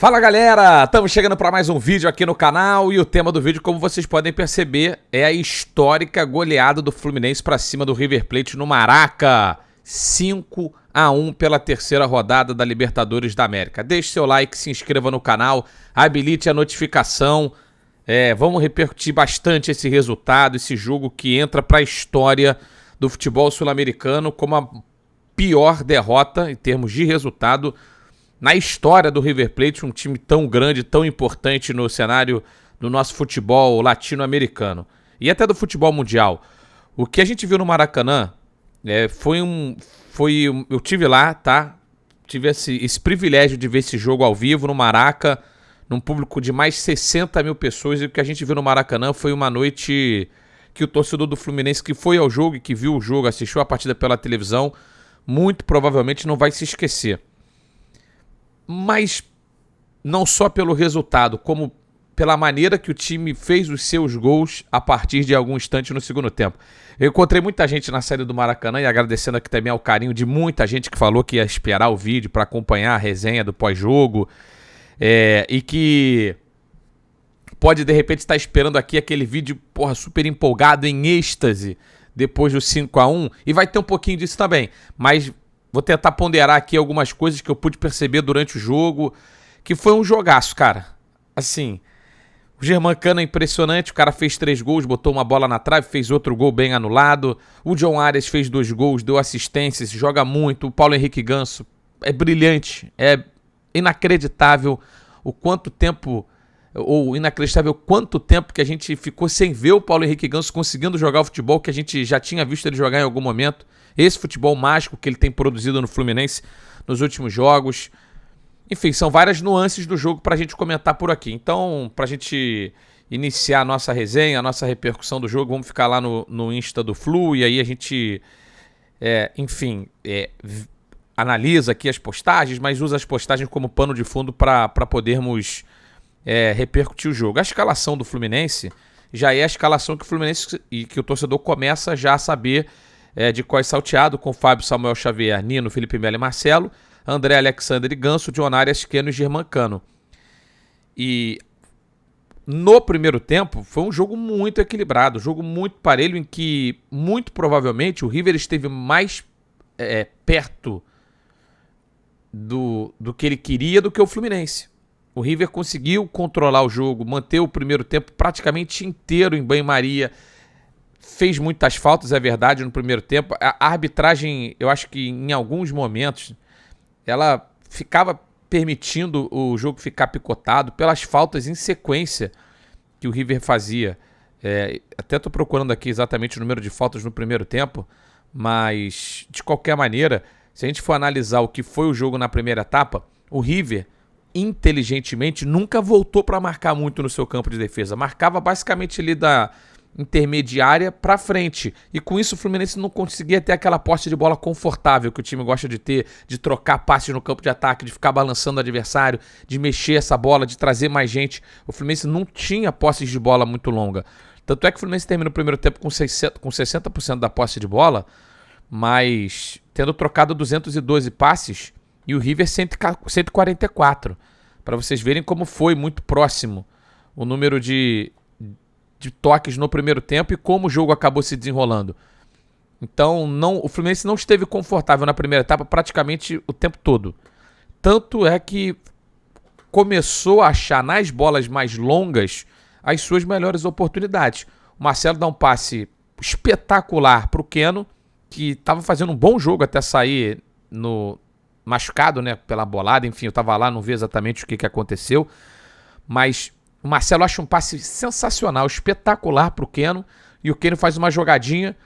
Fala galera, estamos chegando para mais um vídeo aqui no canal e o tema do vídeo, como vocês podem perceber, é a histórica goleada do Fluminense para cima do River Plate no Maraca, 5-1 pela terceira rodada da Libertadores da América. Deixe seu like, se inscreva no canal, habilite a notificação, vamos repercutir bastante esse resultado, esse jogo que entra para a história do futebol sul-americano como a pior derrota em termos de resultado na história do River Plate, um time tão grande, tão importante no cenário do nosso futebol latino-americano e até do futebol mundial. O que a gente viu no Maracanã eu tive lá, tá? Tive esse privilégio de ver esse jogo ao vivo no Maraca, num público de mais 60 mil pessoas, e o que a gente viu no Maracanã foi uma noite que o torcedor do Fluminense que foi ao jogo e que viu o jogo, assistiu a partida pela televisão, muito provavelmente não vai se esquecer. Mas não só pelo resultado, como pela maneira que o time fez os seus gols a partir de algum instante no segundo tempo. Eu encontrei muita gente na saída do Maracanã e agradecendo aqui também ao carinho de muita gente que falou que ia esperar o vídeo para acompanhar a resenha do pós-jogo e que pode de repente estar esperando aqui aquele vídeo super empolgado, em êxtase, depois do 5-1, e vai ter um pouquinho disso também, mas vou tentar ponderar aqui algumas coisas que eu pude perceber durante o jogo, que foi um jogaço, cara. Assim, o Germancano é impressionante, o cara fez 3 gols, botou uma bola na trave, fez outro gol bem anulado. O John Arias fez 2 gols, deu assistências, joga muito. O Paulo Henrique Ganso é brilhante, é inacreditável o quanto tempo, ou inacreditável quanto tempo que a gente ficou sem ver o Paulo Henrique Ganso conseguindo jogar o futebol que a gente já tinha visto ele jogar em algum momento. Esse futebol mágico que ele tem produzido no Fluminense nos últimos jogos. Enfim, são várias nuances do jogo para a gente comentar por aqui. Então, para a gente iniciar a nossa resenha, a nossa repercussão do jogo, vamos ficar lá no Insta do Flu, e aí a gente, analisa aqui as postagens, mas usa as postagens como pano de fundo para podermos repercutir o jogo. A escalação do Fluminense já é a escalação que o Fluminense e que o torcedor começa já a saber de qual é salteado, com Fábio, Samuel Xavier, Nino, Felipe Melo e Marcelo, André, Alexandre e Ganso, John Arias, Keno e Germancano. E no primeiro tempo foi um jogo muito equilibrado, um jogo muito parelho, em que muito provavelmente o River esteve mais perto do que ele queria do que o Fluminense. O River conseguiu controlar o jogo, manter o primeiro tempo praticamente inteiro em banho-maria. Fez muitas faltas, é verdade, no primeiro tempo. A arbitragem, eu acho que em alguns momentos, ela ficava permitindo o jogo ficar picotado pelas faltas em sequência que o River fazia. Até estou procurando aqui exatamente o número de faltas no primeiro tempo, mas, de qualquer maneira, se a gente for analisar o que foi o jogo na primeira etapa, o River, inteligentemente, nunca voltou para marcar muito no seu campo de defesa. Marcava basicamente ali da intermediária para frente, e com isso o Fluminense não conseguia ter aquela posse de bola confortável que o time gosta de ter, de trocar passes no campo de ataque, de ficar balançando o adversário, de mexer essa bola, de trazer mais gente. O Fluminense não tinha posses de bola muito longa, tanto é que o Fluminense termina o primeiro tempo com 60% da posse de bola, mas tendo trocado 212 passes, e o River 144, para vocês verem como foi muito próximo o número de toques no primeiro tempo e como o jogo acabou se desenrolando. Então, o Fluminense não esteve confortável na primeira etapa praticamente o tempo todo. Tanto é que começou a achar nas bolas mais longas as suas melhores oportunidades. O Marcelo dá um passe espetacular para o Keno, que estava fazendo um bom jogo até sair machucado, né, pela bolada. Enfim, eu estava lá, não vi exatamente o que aconteceu, mas o Marcelo acha um passe sensacional, espetacular para o Keno, e o Keno faz uma jogadinha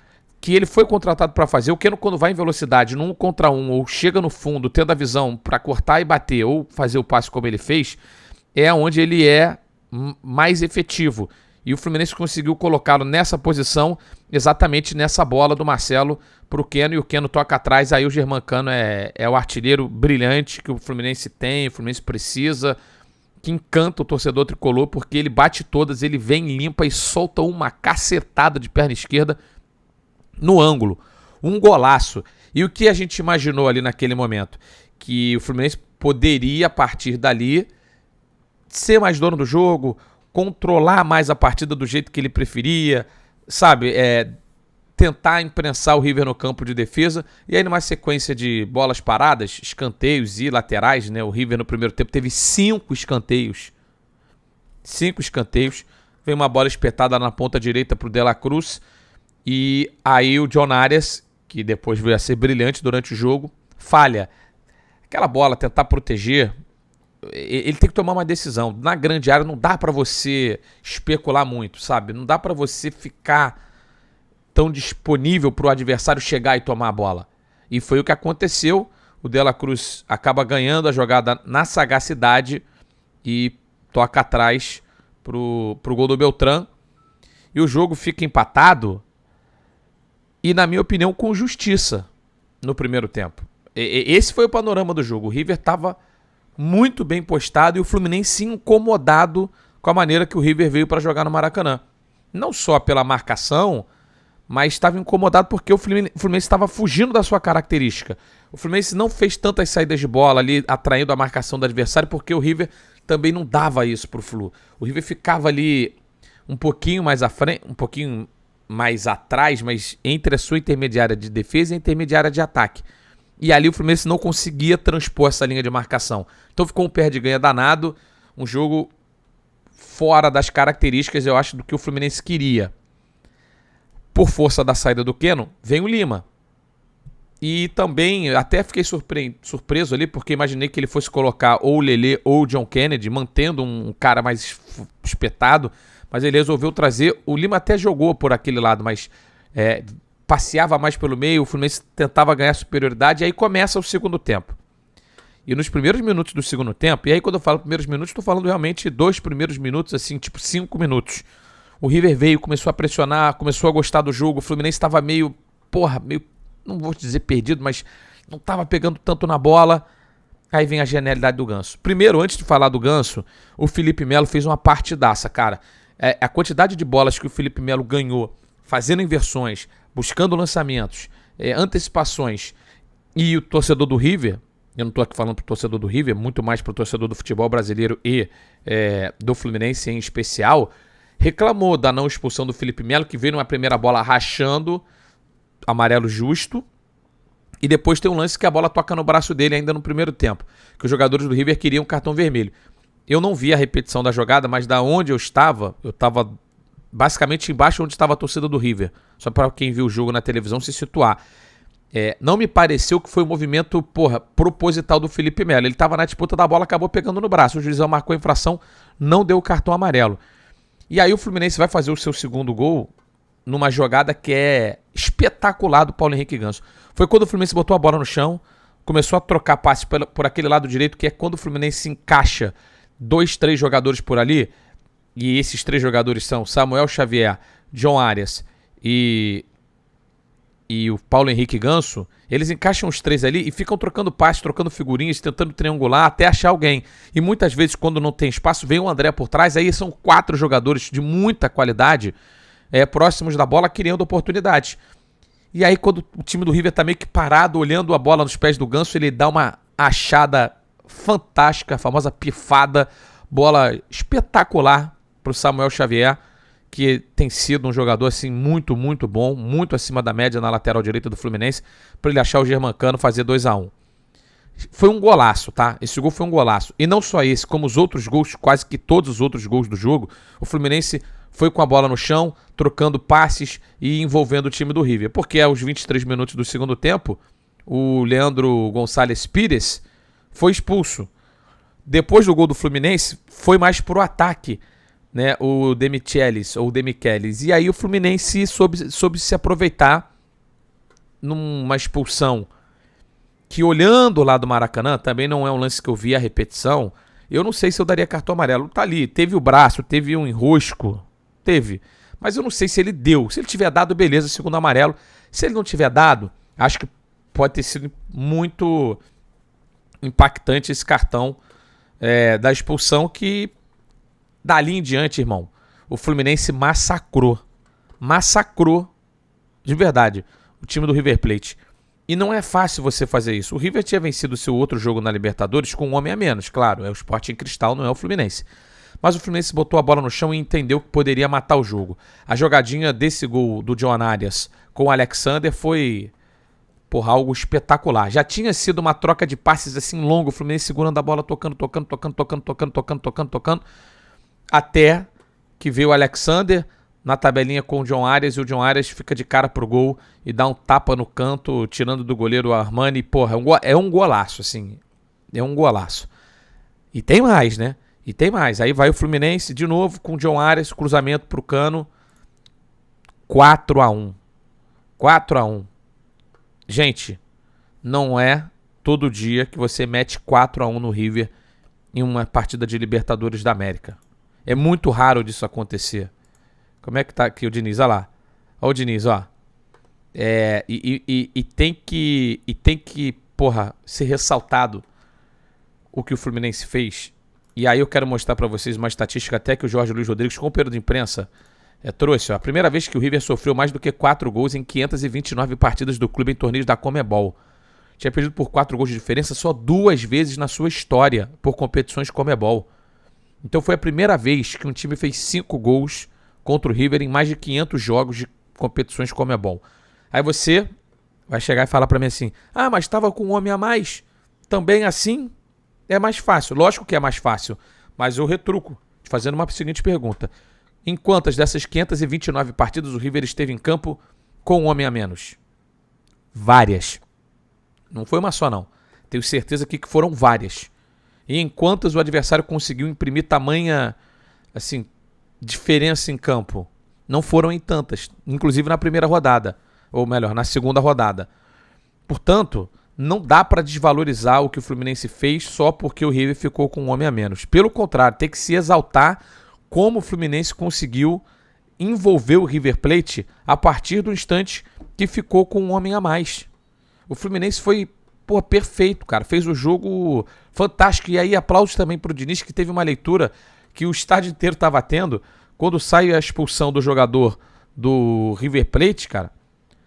que ele foi contratado para fazer. O Keno, quando vai em velocidade, num contra um, ou chega no fundo, tendo a visão para cortar e bater, ou fazer o passe como ele fez, é onde ele é mais efetivo. E o Fluminense conseguiu colocá-lo nessa posição, exatamente nessa bola do Marcelo para o Keno, e o Keno toca atrás. Aí o Germancano é o artilheiro brilhante que o Fluminense tem, o Fluminense precisa, que encanta o torcedor tricolor, porque ele bate todas, ele vem, limpa e solta uma cacetada de perna esquerda no ângulo. Um golaço. E o que a gente imaginou ali naquele momento? Que o Fluminense poderia, a partir dali, ser mais dono do jogo, controlar mais a partida do jeito que ele preferia, sabe? Tentar imprensar o River no campo de defesa. E aí numa sequência de bolas paradas, escanteios e laterais, né? O River no primeiro tempo teve 5 escanteios. 5 escanteios. Veio uma bola espetada na ponta direita pro De La Cruz. E aí o John Arias, que depois veio a ser brilhante durante o jogo, falha. Aquela bola, tentar proteger, ele tem que tomar uma decisão. Na grande área não dá pra você especular muito, sabe? Não dá pra você ficar tão disponível pro adversário chegar e tomar a bola. E foi o que aconteceu. O De La Cruz acaba ganhando a jogada na sagacidade e toca atrás pro gol do Beltrán. E o jogo fica empatado e, na minha opinião, com justiça no primeiro tempo. Esse foi o panorama do jogo. O River estava muito bem postado e o Fluminense incomodado com a maneira que o River veio para jogar no Maracanã. Não só pela marcação, mas estava incomodado porque o Fluminense estava fugindo da sua característica. O Fluminense não fez tantas saídas de bola ali, atraindo a marcação do adversário, porque o River também não dava isso pro Flu. O River ficava ali um pouquinho mais à frente, um pouquinho mais atrás, mas entre a sua intermediária de defesa e a intermediária de ataque. E ali o Fluminense não conseguia transpor essa linha de marcação. Então ficou um perde-ganha danado, um jogo fora das características, eu acho, do que o Fluminense queria. Por força da saída do Keno, vem o Lima. E também até fiquei surpreso ali, porque imaginei que ele fosse colocar ou o Lelê ou o John Kennedy, mantendo um cara mais espetado, mas ele resolveu trazer. O Lima até jogou por aquele lado, mas passeava mais pelo meio, o Fluminense tentava ganhar superioridade, e aí começa o segundo tempo. E nos primeiros minutos do segundo tempo, e aí quando eu falo primeiros minutos, estou falando realmente 2 primeiros minutos, assim, tipo 5 minutos. O River veio, começou a pressionar, começou a gostar do jogo, o Fluminense estava meio, não vou dizer perdido, mas não estava pegando tanto na bola. Aí vem a genialidade do Ganso. Primeiro, antes de falar do Ganso, o Felipe Melo fez uma partidaça, cara. A quantidade de bolas que o Felipe Melo ganhou, fazendo inversões, buscando lançamentos, antecipações, e o torcedor do River, eu não estou aqui falando pro torcedor do River, muito mais pro torcedor do futebol brasileiro e do Fluminense em especial, reclamou da não expulsão do Felipe Melo, que veio numa primeira bola rachando, amarelo justo, e depois tem um lance que a bola toca no braço dele ainda no primeiro tempo, que os jogadores do River queriam cartão vermelho. Eu não vi a repetição da jogada, mas da onde eu estava basicamente embaixo onde estava a torcida do River, só para quem viu o jogo na televisão se situar. Não me pareceu que foi um movimento, proposital do Felipe Melo. Ele estava na disputa da bola, acabou pegando no braço, o juizão marcou a infração, não deu o cartão amarelo. E aí o Fluminense vai fazer o seu segundo gol numa jogada que é espetacular do Paulo Henrique Ganso. Foi quando o Fluminense botou a bola no chão, começou a trocar passe por aquele lado direito, que é quando o Fluminense encaixa 2, 3 jogadores por ali, e esses 3 jogadores são Samuel Xavier, John Arias e o Paulo Henrique Ganso. Eles encaixam os 3 ali e ficam trocando passes, trocando figurinhas, tentando triangular até achar alguém. E muitas vezes, quando não tem espaço, vem o André por trás. Aí são 4 jogadores de muita qualidade, próximos da bola, criando oportunidades. E aí, quando o time do River tá meio que parado, olhando a bola nos pés do Ganso, ele dá uma achada fantástica, a famosa pifada, bola espetacular pro Samuel Xavier, que tem sido um jogador assim muito, muito bom, muito acima da média na lateral direita do Fluminense, para ele achar o Germancano fazer 2-1. Foi um golaço, tá? Esse gol foi um golaço. E não só esse, como os outros gols, quase que todos os outros gols do jogo, o Fluminense foi com a bola no chão, trocando passes e envolvendo o time do River. Porque aos 23 minutos do segundo tempo, o Leandro Gonçalves Pires foi expulso. Depois do gol do Fluminense, foi mais pro ataque, né, o Demichelis, ou Demichelis. E aí o Fluminense soube se aproveitar numa expulsão que, olhando lá do Maracanã, também não é um lance que eu vi a repetição, eu não sei se eu daria cartão amarelo. Tá ali, teve o braço, teve um enrosco, teve, mas eu não sei se ele deu. Se ele tiver dado, beleza, segundo amarelo. Se ele não tiver dado, acho que pode ter sido muito impactante esse cartão da expulsão, que dali em diante, irmão, o Fluminense massacrou de verdade o time do River Plate. E não é fácil você fazer isso. O River tinha vencido o seu outro jogo na Libertadores com um homem a menos, claro. É o Sporting Cristal, não é o Fluminense. Mas o Fluminense botou a bola no chão e entendeu que poderia matar o jogo. A jogadinha desse gol do John Arias com o Alexander foi, porra, algo espetacular. Já tinha sido uma troca de passes assim longo, o Fluminense segurando a bola, tocando, até que veio o Alexander na tabelinha com o John Arias, e o John Arias fica de cara pro gol e dá um tapa no canto, tirando do goleiro Armani. Porra, é um golaço, assim. É um golaço. E tem mais, né? E tem mais. Aí vai o Fluminense de novo com o John Arias, cruzamento pro Cano. 4-1. 4-1. Gente, não é todo dia que você mete 4-1 no River em uma partida de Libertadores da América. É muito raro disso acontecer. Como é que tá aqui o Diniz? Olha lá. Olha o Diniz, ó. E tem que, porra, ser ressaltado o que o Fluminense fez. E aí eu quero mostrar pra vocês uma estatística até que o Jorge Luiz Rodrigues, companheiro de imprensa, trouxe. Ó. A primeira vez que o River sofreu mais do que 4 gols em 529 partidas do clube em torneios da Conmebol. Tinha perdido por 4 gols de diferença só 2 vezes na sua história por competições Conmebol. Então foi a primeira vez que um time fez 5 gols contra o River em mais de 500 jogos de competições Conmebol. Aí você vai chegar e falar pra mim assim: ah, mas estava com um homem a mais. Também assim é mais fácil. Lógico que é mais fácil, mas eu retruco, fazendo uma seguinte pergunta: em quantas dessas 529 partidas o River esteve em campo com um homem a menos? Várias. Não foi uma só, não. Tenho certeza que foram várias. E em quantas o adversário conseguiu imprimir tamanha, assim, diferença em campo? Não foram em tantas, inclusive na primeira rodada, ou melhor, na segunda rodada. Portanto, não dá para desvalorizar o que o Fluminense fez só porque o River ficou com um homem a menos. Pelo contrário, tem que se exaltar como o Fluminense conseguiu envolver o River Plate a partir do instante que ficou com um homem a mais. O Fluminense foi, pô, perfeito, cara. Fez o jogo fantástico. E aí, aplausos também pro Diniz, que teve uma leitura que o estádio inteiro estava tendo. Quando sai a expulsão do jogador do River Plate, cara,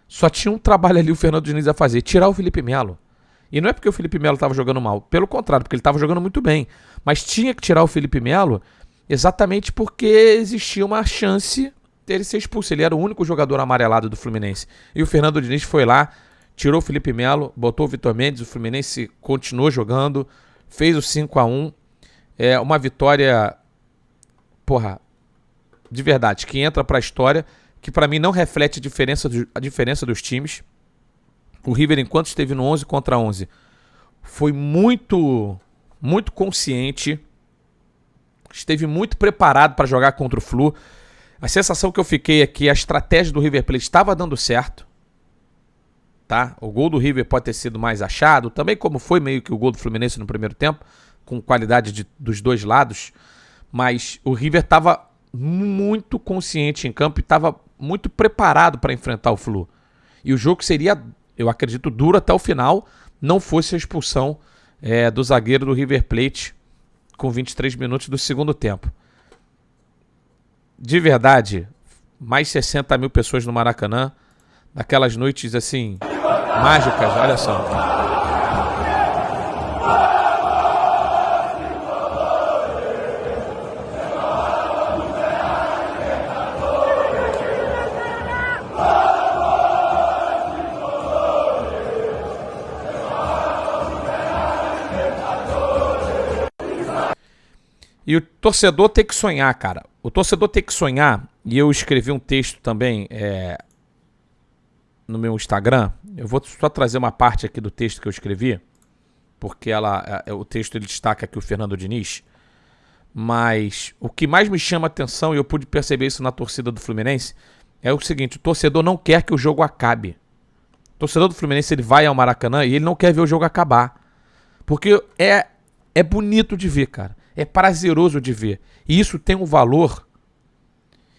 só tinha um trabalho ali o Fernando Diniz a fazer: tirar o Felipe Melo. E não é porque o Felipe Melo estava jogando mal, pelo contrário, porque ele estava jogando muito bem. Mas tinha que tirar o Felipe Melo exatamente porque existia uma chance dele ser expulso. Ele era o único jogador amarelado do Fluminense. E o Fernando Diniz foi lá, tirou o Felipe Melo, botou o Vitor Mendes, o Fluminense continuou jogando, fez o 5-1. É uma vitória, porra, de verdade, que entra pra história, que pra mim não reflete a diferença dos times. O River, enquanto esteve no 11 contra 11, foi muito consciente, esteve muito preparado para jogar contra o Flu. A sensação que eu fiquei é que a estratégia do River Plate estava dando certo. Tá? O gol do River pode ter sido mais achado, também como foi meio que o gol do Fluminense no primeiro tempo, com qualidade dos dois lados. Mas o River estava muito consciente em campo e estava muito preparado para enfrentar o Flu. E o jogo seria, eu acredito, duro até o final, não fosse a expulsão do zagueiro do River Plate com 23 minutos do segundo tempo. De verdade, mais 60 mil pessoas no Maracanã, naquelas noites assim, mágicas, olha só. E o torcedor tem que sonhar, cara. O torcedor tem que sonhar. E eu escrevi um texto também no meu Instagram. Eu vou só trazer uma parte aqui do texto que eu escrevi, porque o texto ele destaca aqui o Fernando Diniz. Mas o que mais me chama a atenção, e eu pude perceber isso na torcida do Fluminense, é o seguinte: o torcedor não quer que o jogo acabe. O torcedor do Fluminense, ele vai ao Maracanã e ele não quer ver o jogo acabar. Porque é bonito de ver, cara. É prazeroso de ver. E isso tem um valor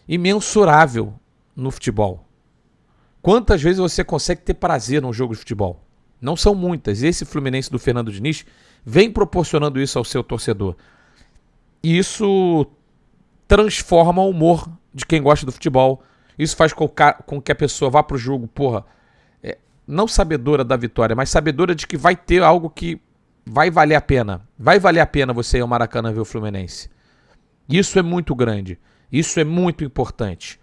imensurável no futebol. Quantas vezes você consegue ter prazer num jogo de futebol? Não são muitas. Esse Fluminense do Fernando Diniz vem proporcionando isso ao seu torcedor. E isso transforma o humor de quem gosta do futebol. Isso faz com que a pessoa vá pro jogo, porra, não sabedora da vitória, mas sabedora de que vai ter algo que vai valer a pena. Vai valer a pena você ir ao Maracanã ver o Fluminense. Isso é muito grande. Isso é muito importante.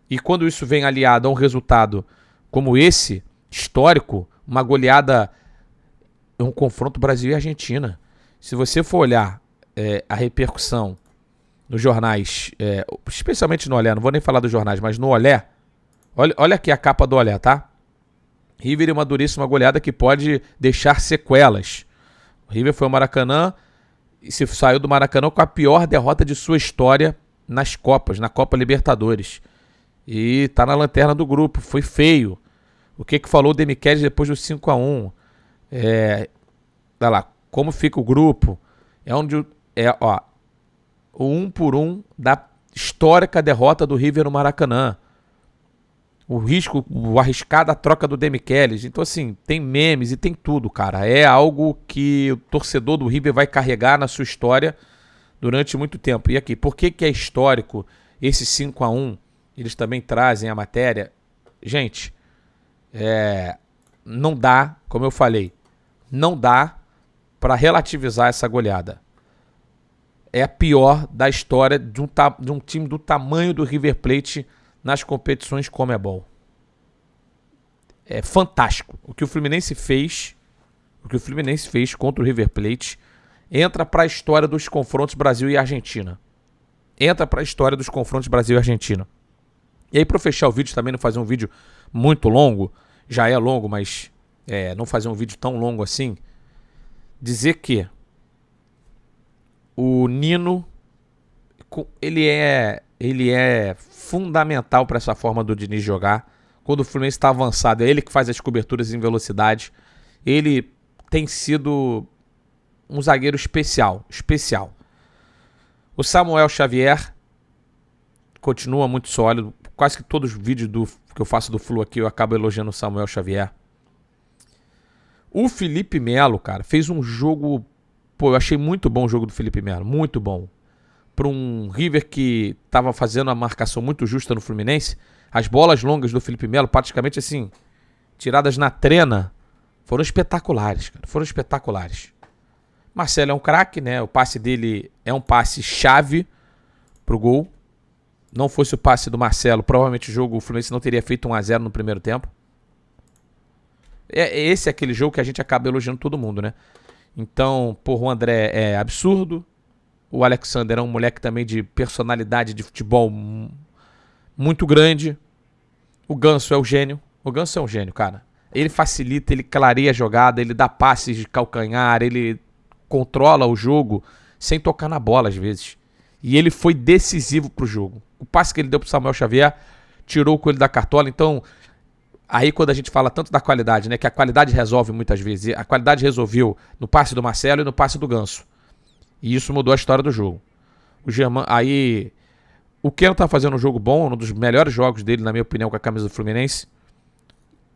E quando isso vem aliado a um resultado como esse, histórico, uma goleada, um confronto Brasil e Argentina. Se você for olhar a repercussão nos jornais, especialmente no Olé, não vou nem falar dos jornais, mas no Olé, olha aqui a capa do Olé, tá? River e uma duríssima goleada que pode deixar sequelas. O River foi ao Maracanã e se saiu do Maracanã com a pior derrota de sua história nas Copas, na Copa Libertadores. E tá na lanterna do grupo, foi feio. O que falou o Demichelis depois do 5-1? Olha lá, como fica o grupo? O 1 por 1 da histórica derrota do River no Maracanã. O arriscado a troca do Demichelis. Então, assim, tem memes e tem tudo, cara. É algo que o torcedor do River vai carregar na sua história durante muito tempo. E aqui, por que é histórico esse 5-1? Eles também trazem a matéria. Gente, não dá, como eu falei, não dá para relativizar essa goleada. É a pior da história de um time do tamanho do River Plate nas competições Conmebol. É fantástico. O que o Fluminense fez contra o River Plate entra para a história dos confrontos Brasil e Argentina. E aí, para fechar o vídeo, também não fazer um vídeo muito longo, já é longo, mas não fazer um vídeo tão longo assim, dizer que o Nino, ele é fundamental para essa forma do Diniz jogar. Quando o Fluminense está avançado, é ele que faz as coberturas em velocidade. Ele tem sido um zagueiro especial. O Samuel Xavier continua muito sólido. Quase que todos os vídeos que eu faço do Flu aqui eu acabo elogiando o Samuel Xavier. O Felipe Melo, cara, fez um jogo... Pô, eu achei muito bom o jogo do Felipe Melo. Muito bom. Para um River que estava fazendo a marcação muito justa no Fluminense, as bolas longas do Felipe Melo, praticamente assim, tiradas na trena, foram espetaculares, cara. Foram espetaculares. Marcelo é um craque, né? O passe dele é um passe chave pro gol. Não fosse o passe do Marcelo, provavelmente o Fluminense não teria feito 1-0 no primeiro tempo. Esse é aquele jogo que a gente acaba elogiando todo mundo, né? Então, o André é absurdo. O Alexander é um moleque também de personalidade de futebol muito grande. O Ganso é o gênio. O Ganso é um gênio, cara. Ele facilita, ele clareia a jogada, ele dá passes de calcanhar, ele controla o jogo sem tocar na bola às vezes. E ele foi decisivo pro jogo. O passe que ele deu pro Samuel Xavier tirou o coelho da cartola. Então, aí quando a gente fala tanto da qualidade, né, que a qualidade resolve muitas vezes. A qualidade resolveu no passe do Marcelo e no passe do Ganso. E isso mudou a história do jogo. O Germán, aí o Keno tá fazendo um jogo bom, um dos melhores jogos dele, na minha opinião, com a camisa do Fluminense.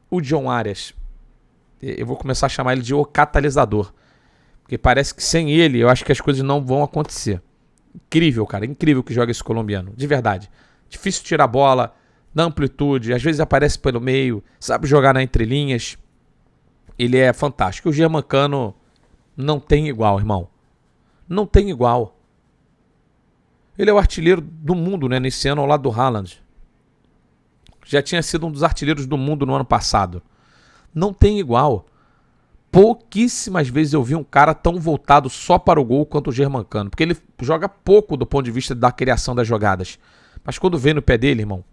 O John Arias, eu vou começar a chamar ele de o catalisador. Porque parece que sem ele, eu acho que as coisas não vão acontecer. Incrível, cara. Incrível que joga esse colombiano. De verdade. Difícil tirar a bola, na amplitude, às vezes aparece pelo meio, sabe jogar na entrelinhas. Ele é fantástico. O Germancano não tem igual, irmão. Não tem igual. Ele é o artilheiro do mundo, né, nesse ano ao lado do Haaland. Já tinha sido um dos artilheiros do mundo no ano passado. Não tem igual. Pouquíssimas vezes eu vi um cara tão voltado só para o gol quanto o Germancano. Porque ele joga pouco do ponto de vista da criação das jogadas. Mas quando vem no pé dele, irmão,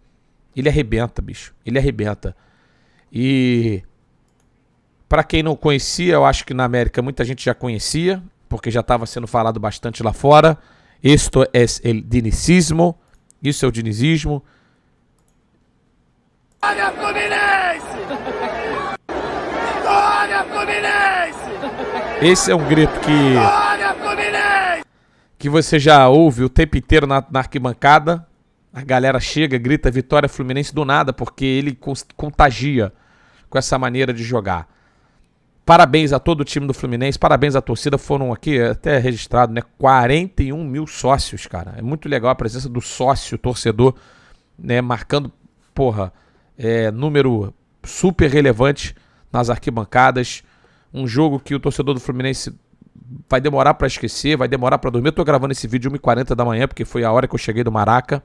ele arrebenta, bicho. Ele arrebenta. E para quem não conhecia, eu acho que na América muita gente já conhecia, porque já estava sendo falado bastante lá fora. Esto es el dinicismo. Isso é o dinizismo. Olha Fluminense! Olha Fluminense! Esse é um grito que você já ouve o tempo inteiro na arquibancada. A galera chega, grita Vitória Fluminense do nada, porque ele contagia com essa maneira de jogar. Parabéns a todo o time do Fluminense, parabéns à torcida. Foram aqui, até registrado, né, 41 mil sócios, cara. É muito legal a presença do sócio, torcedor, né, marcando, número super relevante nas arquibancadas. Um jogo que o torcedor do Fluminense vai demorar para esquecer, vai demorar para dormir. Eu tô gravando esse vídeo 1h40 da manhã, porque foi a hora que eu cheguei do Maraca.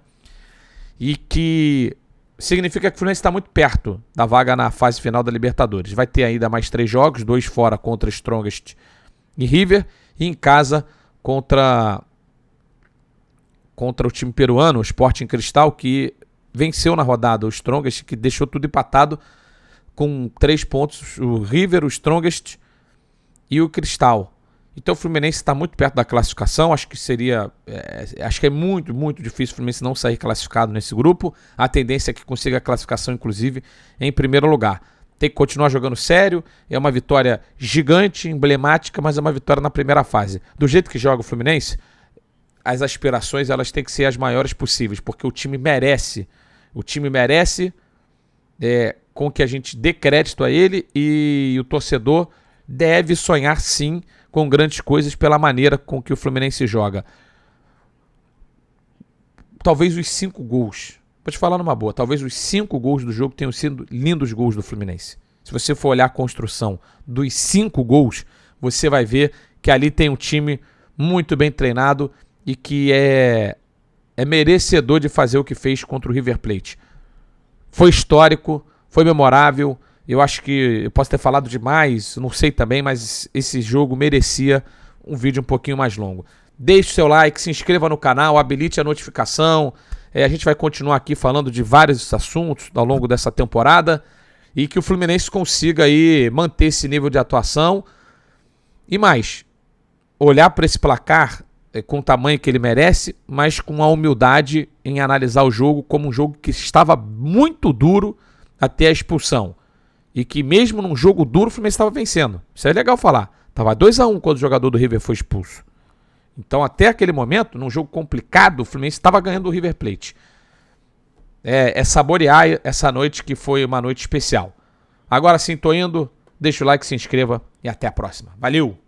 E que significa que o Fluminense está muito perto da vaga na fase final da Libertadores. Vai ter ainda mais 3 jogos, 2 fora contra Strongest e River, e em casa contra o time peruano, o Sporting Cristal, que venceu na rodada o Strongest, que deixou tudo empatado com 3 pontos, o River, o Strongest e o Cristal. Então o Fluminense está muito perto da classificação. Acho que é muito, muito difícil o Fluminense não sair classificado nesse grupo. A tendência é que consiga a classificação, inclusive, em primeiro lugar. Tem que continuar jogando sério. É uma vitória gigante, emblemática, mas é uma vitória na primeira fase. Do jeito que joga o Fluminense, as aspirações elas têm que ser as maiores possíveis, porque o time merece. O time merece com que a gente dê crédito a ele, e o torcedor deve sonhar sim com grandes coisas pela maneira com que o Fluminense joga. Talvez os 5 gols, vou te falar numa boa, talvez os 5 gols do jogo tenham sido lindos gols do Fluminense. Se você for olhar a construção dos 5 gols, você vai ver que ali tem um time muito bem treinado e que é merecedor de fazer o que fez contra o River Plate. Foi histórico, foi memorável. Eu acho que eu posso ter falado demais, não sei também, mas esse jogo merecia um vídeo um pouquinho mais longo. Deixe o seu like, se inscreva no canal, habilite a notificação. A gente vai continuar aqui falando de vários assuntos ao longo dessa temporada e que o Fluminense consiga aí manter esse nível de atuação. E mais, olhar para esse placar com o tamanho que ele merece, mas com a humildade em analisar o jogo como um jogo que estava muito duro até a expulsão. E que mesmo num jogo duro o Fluminense estava vencendo. Isso é legal falar. Estava 2-1 quando o jogador do River foi expulso. Então até aquele momento, num jogo complicado, o Fluminense estava ganhando o River Plate. É saborear essa noite que foi uma noite especial. Agora sim, tô indo. Deixa o like, se inscreva e até a próxima. Valeu!